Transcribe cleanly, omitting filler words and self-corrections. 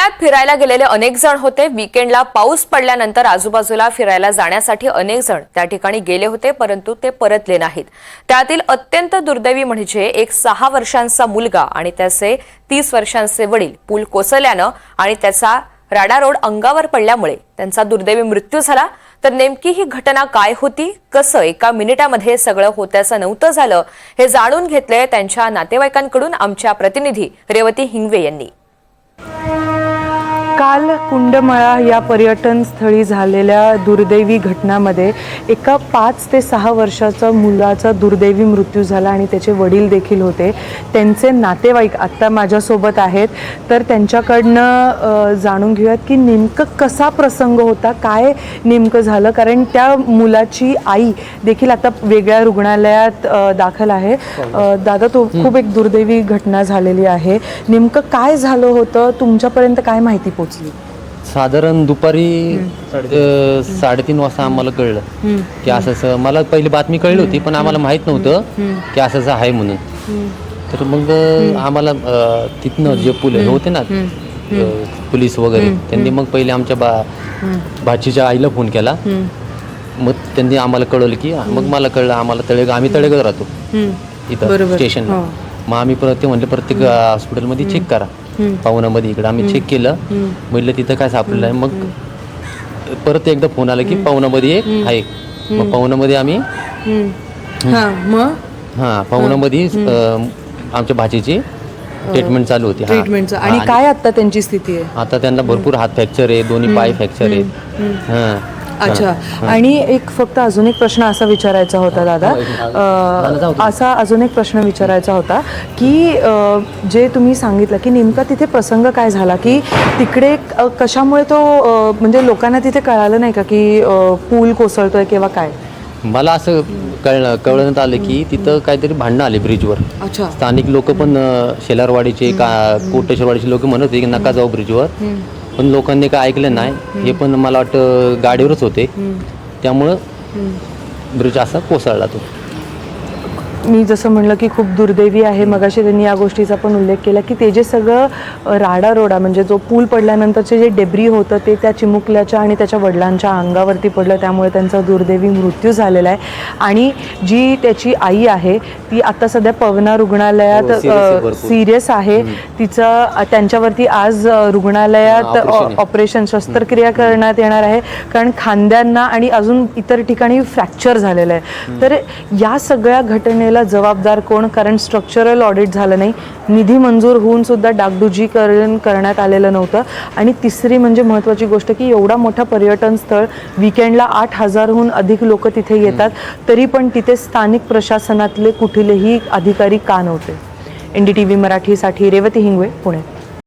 पुण्यात फिरायला गेलेले अनेक जण होते। वीकेंडला पाऊस पडल्यानंतर आजूबाजूला फिरायला जाण्यासाठी अनेक जण त्या ठिकाणी गेले होते, परंतु ते परतले नाहीत। त्यातील अत्यंत दुर्दैवी म्हणजे एक 6 वर्षांचा मुलगा आणि त्याचे 30 वर्षांचे वडील पूल कोसळल्यानं आणि त्याचा राडारोड अंगावर पडल्यामुळे त्यांचा दुर्दैवी मृत्यू झाला। तर नेमकी ही घटना काय होती, कसं एका मिनिटामध्ये सगळं होत्याचं नव्हतं झालं, हे जाणून घेतले त्यांच्या नातेवाईकांकडून आमच्या प्रतिनिधी रेवती हिंगवे यांनी। काल कुंडमळा या पर्यटन स्थळी झालेल्या दुर्दैवी घटनामध्ये एका 5 ते 6 वर्षाच्या मुलाचा दुर्दैवी मृत्यू झाला आणि त्याचे वडील देखील होते। त्यांचे नातेवाईक आता माझ्यासोबत आहेत, तर त्यांच्याकडनं जाणून घेऊयात की नेमकं कसा प्रसंग होता, काय नेमकं झालं, कारण त्या मुलाची आई देखील आता वेगळ्या रुग्णालयात दाखल आहे। दादा, तो खूप एक दुर्दैवी घटना झालेली आहे, नेमकं काय झालं होतं, तुमच्यापर्यंत काय माहिती पोहोचली? साधारण दुपारी 3:30 वाजता आम्हाला कळलं की असं मला पहिली बातमी कळली होती, पण आम्हाला माहित नव्हतं की असं आहे म्हणून। तर मग आम्हाला तिथनं जे पोलीस होते ना, पोलीस वगैरे, त्यांनी मग पहिले आमच्या भाचीच्या आईला फोन केला। मग त्यांनी आम्हाला कळवलं की मग मला कळलं, आम्हाला आम्ही तळेगाव राहतो इथं स्टेशनला। मग आम्ही ते म्हणले प्रत्येक हॉस्पिटलमध्ये चेक करा, पाहुणामध्ये इकडे आम्ही चेक केलं, म्हटलं तिथं काय सापडलं आहे। मग परत एकदा फोन आला की पाहुणामध्ये एक आहे। मग पाहुणामध्ये आम्ही पाहुणामध्ये आमच्या भाचीची ट्रीटमेंट चालू होती। आणि काय आता त्यांची स्थिती आहे? आता त्यांना भरपूर हात फ्रॅक्चर आहे, दोन्ही पाय फ्रॅक्चर आहेत। अच्छा, आणि एक फक्त अजून एक प्रश्न असा विचारायचा होता दादा, असा अजून एक प्रश्न विचारायचा होता की जे तुम्ही सांगितलं की नेमका तिथे प्रसंग काय झाला, की तिकडे कशामुळे तो म्हणजे लोकांना तिथे कळालं नाही का की पूल कोसळतोय किंवा काय? मला असं कळण्यात आलं की तिथं काहीतरी भांडणं आले ब्रिजवर। अच्छा. स्थानिक लोक पण शेलारवाडीचे कोटेश्वरवाडीचे लोक म्हणत होते की नका जाऊ ब्रिजवर, पण लोकांनी काय ऐकलं नाही। हे पण मला वाटतं गाडीवरच होते, त्यामुळं ब्रिज असा कोसळला तो। मी जसं म्हणलं की खूप दुर्दैवी आहे, मगाशी त्यांनी या गोष्टीचा पण उल्लेख केला की ते जे सगळं राडारोडा म्हणजे जो पूल पडल्यानंतरचे जे डेब्री होतं ते त्या चिमुकल्याच्या आणि त्याच्या वडिलांच्या अंगावरती पडलं, त्यामुळे त्यांचा दुर्दैवी मृत्यू झालेला आहे। आणि जी त्याची आई आहे ती आता सध्या पवना रुग्णालयात सिरियस आहे। तिचं त्यांच्यावरती आज रुग्णालयात ऑपरेशन शस्त्रक्रिया करण्यात येणार आहे, कारण खांद्यांना आणि अजून इतर ठिकाणी फ्रॅक्चर झालेलं आहे। तर या सगळ्या घटनेला जबाबदार कोण? कारण स्ट्रक्चरल ऑडिट झालं नाही, निधी मंजूर होऊन सुद्धा डागडुजीकरण करण्यात आलेलं नव्हतं, आणि तिसरी म्हणजे महत्त्वाची गोष्ट की एवढा मोठा पर्यटन स्थळ, वीकेंडला 8,000हून अधिक लोक तिथे येतात, तरी पण तिथे स्थानिक प्रशासनातले कुठलेही अधिकारी का नव्हते? NDTV मराठीसाठी रेवती हिंगवे, पुणे।